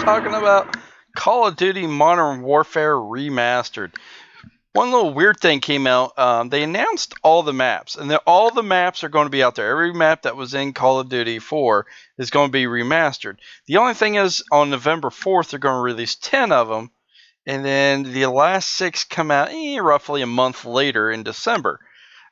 talking about Call of Duty Modern Warfare Remastered. One little weird thing came out. They announced all the maps, and all the maps are going to be out there. Every map that was in Call of Duty 4 is going to be remastered. The only thing is, on November 4th, they're going to release 10 of them, and then the last 6 come out roughly a month later in December.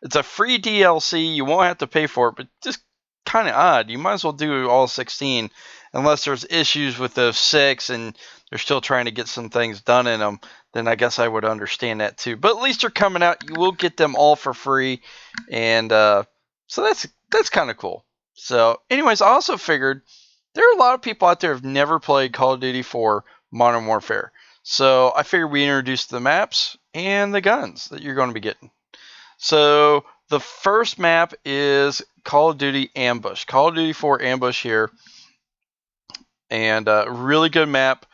It's a free DLC. You won't have to pay for it, but just kind of odd. You might as well do all 16 unless there's issues with those 6 and they're still trying to get some things done in them. Then I guess I would understand that too. But at least they're coming out. You will get them all for free, and so that's kind of cool. So anyways, I also figured there are a lot of people out there who have never played Call of Duty 4 Modern Warfare. So I figured we introduced the maps and the guns that you're going to be getting. So the first map is Call of Duty Ambush. Call of Duty 4 Ambush here. And a really good map.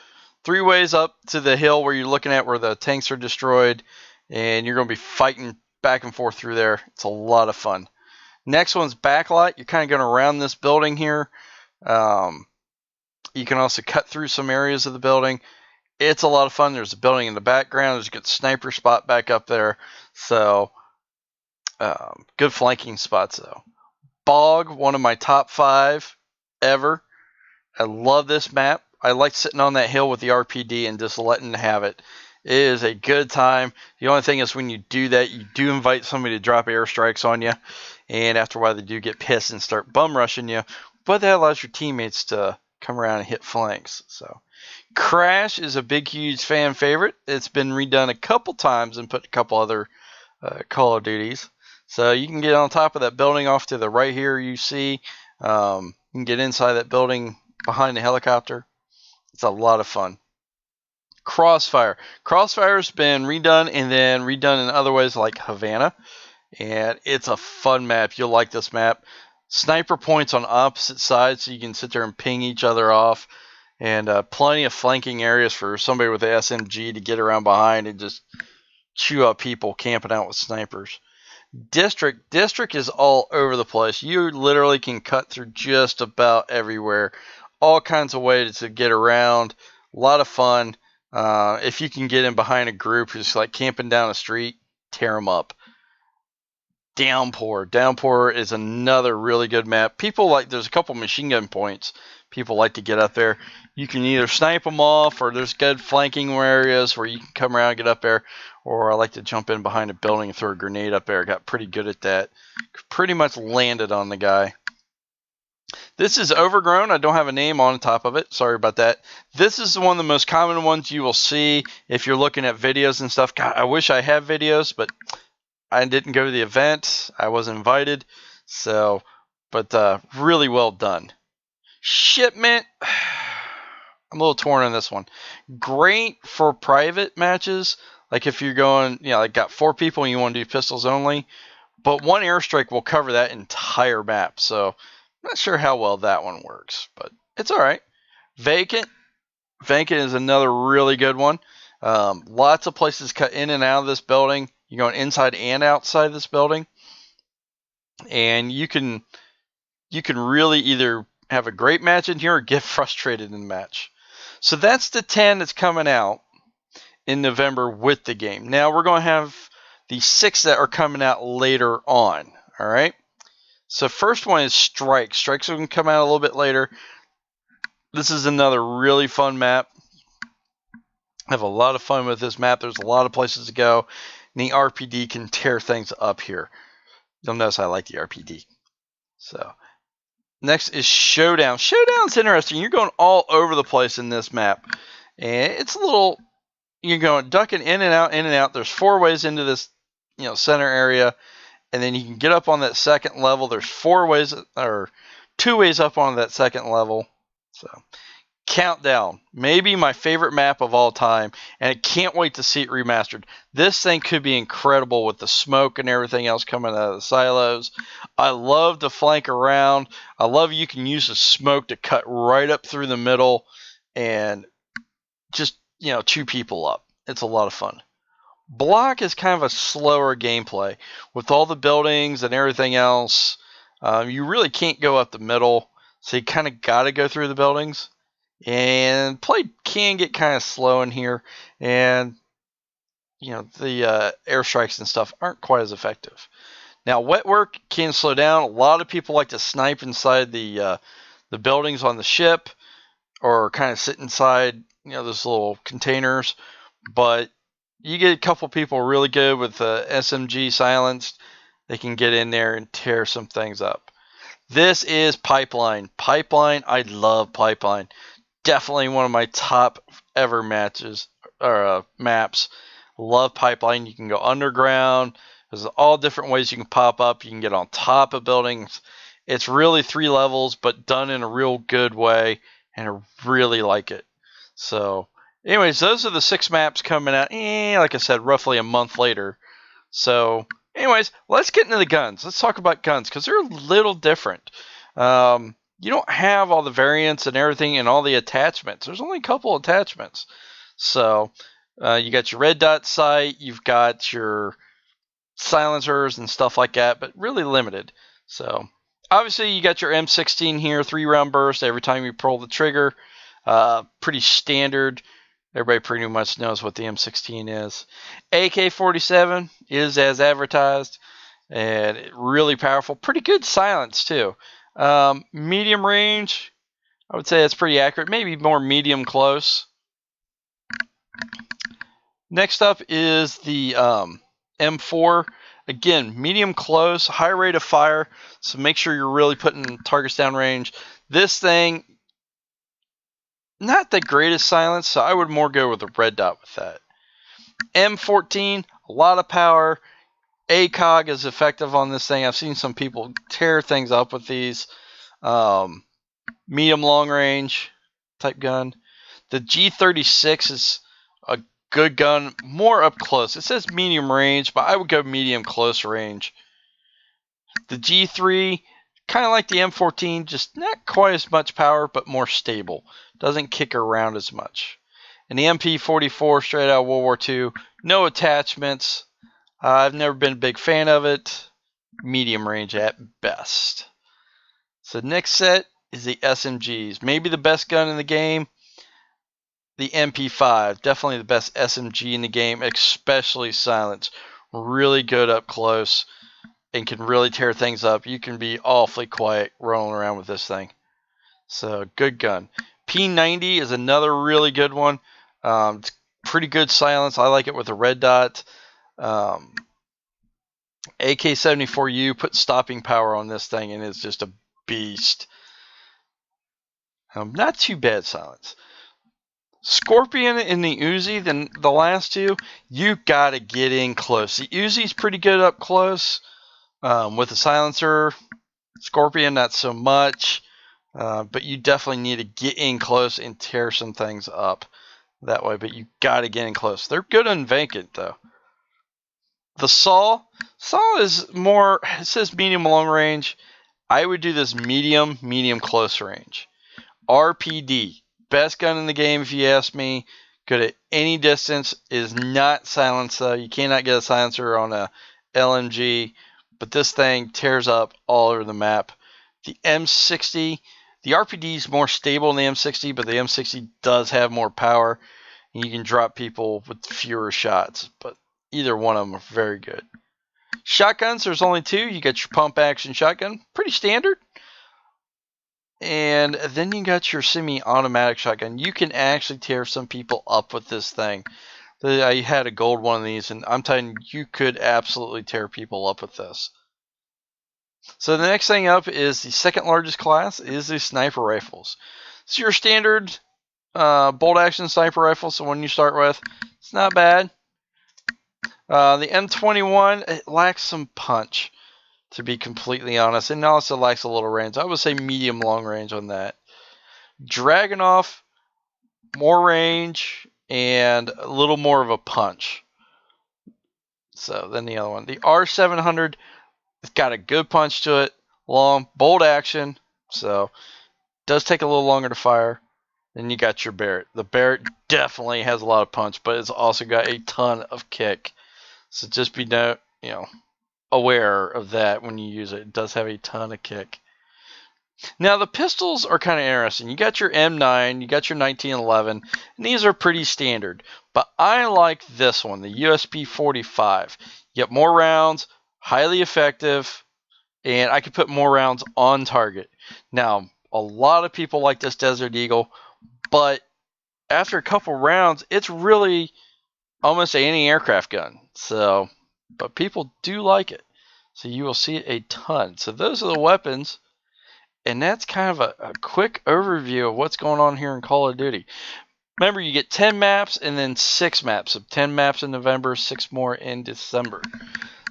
3 ways up to the hill where you're looking at where the tanks are destroyed. And you're going to be fighting back and forth through there. It's a lot of fun. Next one's Backlight. You're kind of going around this building here. You can also cut through some areas of the building. It's a lot of fun. There's a building in the background. There's a good sniper spot back up there. So, good flanking spots though. Bog, one of my top 5 ever. I love this map. I like sitting on that hill with the RPD and just letting it have it. It is a good time. The only thing is when you do that, you do invite somebody to drop airstrikes on you. And after a while, they do get pissed and start bum rushing you. But that allows your teammates to come around and hit flanks. So, Crash is a big, huge fan favorite. It's been redone a couple times and put a couple other Call of Duties. So you can get on top of that building off to the right here you see. You can get inside that building behind the helicopter. It's a lot of fun. Crossfire. Crossfire's been redone and then redone in other ways like Havana. And it's a fun map. You'll like this map. Sniper points on opposite sides so you can sit there and ping each other off. And plenty of flanking areas for somebody with an SMG to get around behind and just chew up people camping out with snipers. District is all over the place. You literally can cut through just about everywhere. All kinds of ways to get around. A lot of fun. If you can get in behind a group who's like camping down a street, tear them up. Downpour. Downpour is another really good map. There's a couple machine gun points. People like to get up there. You can either snipe them off, or there's good flanking areas where you can come around and get up there. Or I like to jump in behind a building and throw a grenade up there. Got pretty good at that. Pretty much landed on the guy. This is Overgrown. I don't have a name on top of it. Sorry about that. This is one of the most common ones you will see if you're looking at videos and stuff. God, I wish I had videos, but I didn't go to the event. I wasn't invited. So, but really well done. Shipment. I'm a little torn on this one. Great for private matches. Like if you're going, like got 4 people and you want to do pistols only. But 1 airstrike will cover that entire map. So I'm not sure how well that one works. But it's alright. Vacant. Vacant is another really good one. Lots of places cut in and out of this building. You're going inside and outside this building. And you can really either have a great match in here or get frustrated in the match. So that's the 10 that's coming out in November with the game. Now we're going to have the 6 that are coming out later on. All right. So first one is Strike. Strike's going to come out a little bit later. This is another really fun map. I have a lot of fun with this map. There's a lot of places to go. And the RPD can tear things up here. You'll notice I like the RPD. So next is Showdown. Showdown's interesting. You're going all over the place in this map. And it's a little, you're going ducking in and out, in and out. There's 4 ways into this, center area. And then you can get up on that second level. There's 4 ways, or 2 ways up on that second level. So, Countdown. Maybe my favorite map of all time. And I can't wait to see it remastered. This thing could be incredible with the smoke and everything else coming out of the silos. I love to flank around. I love you can use the smoke to cut right up through the middle and just, chew people up. It's a lot of fun. Block is kind of a slower gameplay. With all the buildings and everything else, you really can't go up the middle. So you kind of got to go through the buildings. and play can get kind of slow in here, and the airstrikes and stuff aren't quite as effective. Now, wet work can slow down. A lot of people like to snipe inside the buildings on the ship, or kind of sit inside those little containers. But you get a couple people really good with SMG silenced, they can get in there and tear some things up. This is Pipeline. Pipeline, I love Pipeline. Definitely one of my top ever matches or maps. Love Pipeline. You can go underground. There's all different ways you can pop up. You can get on top of buildings. It's really 3 levels, but done in a real good way, and I really like it. So, anyways, those are the 6 maps coming out, like I said, roughly a month later. So, anyways, let's get into the guns. Let's talk about guns, because they're a little different. You don't have all the variants and everything and all the attachments. There's only a couple attachments. So, you got your red dot sight, you've got your silencers and stuff like that, but really limited. So, obviously, you got your M16 here, 3-round burst every time you pull the trigger. Pretty standard. Everybody pretty much knows what the M16 is. AK-47 is as advertised, and really powerful. Pretty good silence, too. Medium range, I would say that's pretty accurate. Maybe more medium close. Next up is the M4. Again, medium close, high rate of fire, so make sure you're really putting targets down range. This thing, not the greatest silence, so I would more go with the red dot with that. M14, a lot of power. ACOG is effective on this thing. I've seen some people tear things up with these. Medium long range type gun. The G36 is a good gun, more up close. It says medium range, but I would go medium close range. The G3, kind of like the M14, just not quite as much power, but more stable. Doesn't kick around as much. And the MP44, straight out of World War II, no attachments. I've never been a big fan of it. Medium range at best. So next set is the SMGs. Maybe the best gun in the game. The MP5. Definitely the best SMG in the game, especially silence. Really good up close and can really tear things up. You can be awfully quiet rolling around with this thing. So, good gun. P90 is another really good one. It's pretty good silence. I like it with a red dot. AK-74U, put stopping power on this thing, and it's just a beast. Not too bad silence. Scorpion and the Uzi, then the last two, you gotta get in close. The Uzi's pretty good up close with the silencer. Scorpion, not so much, but you definitely need to get in close and tear some things up that way. But you gotta get in close. They're good on vacant though. The Saw is more. It says medium long range. I would do this medium close range. RPD. Best gun in the game, if you ask me. Good at any distance. Is not silenced though. You cannot get a silencer on a LMG, but this thing tears up all over the map. The M60, the RPD is more stable than the M60, but the M60 does have more power, and you can drop people with fewer shots. But either one of them are very good. Shotguns, there's only 2. You got your pump action shotgun, pretty standard. And then you got your semi-automatic shotgun. You can actually tear some people up with this thing. I had a gold one of these, and I'm telling you, you could absolutely tear people up with this. So the next thing up is the second largest class, is the sniper rifles. It's your standard bolt action sniper rifle, so when you start with, it's not bad. The M21, it lacks some punch, to be completely honest. And also lacks a little range. I would say medium long range on that. Dragunov, more range and a little more of a punch. So then the other one. The R700, it's got a good punch to it. Long, bolt action. So does take a little longer to fire. Then you got your Barrett. The Barrett definitely has a lot of punch, but it's also got a ton of kick. So just be aware of that when you use it. It does have a ton of kick. Now the pistols are kind of interesting. You got your M9, you got your 1911, and these are pretty standard. But I like this one, the USP 45. You get more rounds, highly effective, and I could put more rounds on target. Now, a lot of people like this Desert Eagle, but after a couple rounds, it's really almost an anti-aircraft gun. So, but people do like it. So you will see it a ton. So those are the weapons. And that's kind of a quick overview of what's going on here in Call of Duty. Remember, you get 10 maps and then 6 maps. So 10 maps in November, 6 more in December.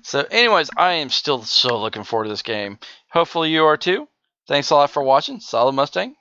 So anyways, I am still so looking forward to this game. Hopefully you are too. Thanks a lot for watching. Solid Mustang.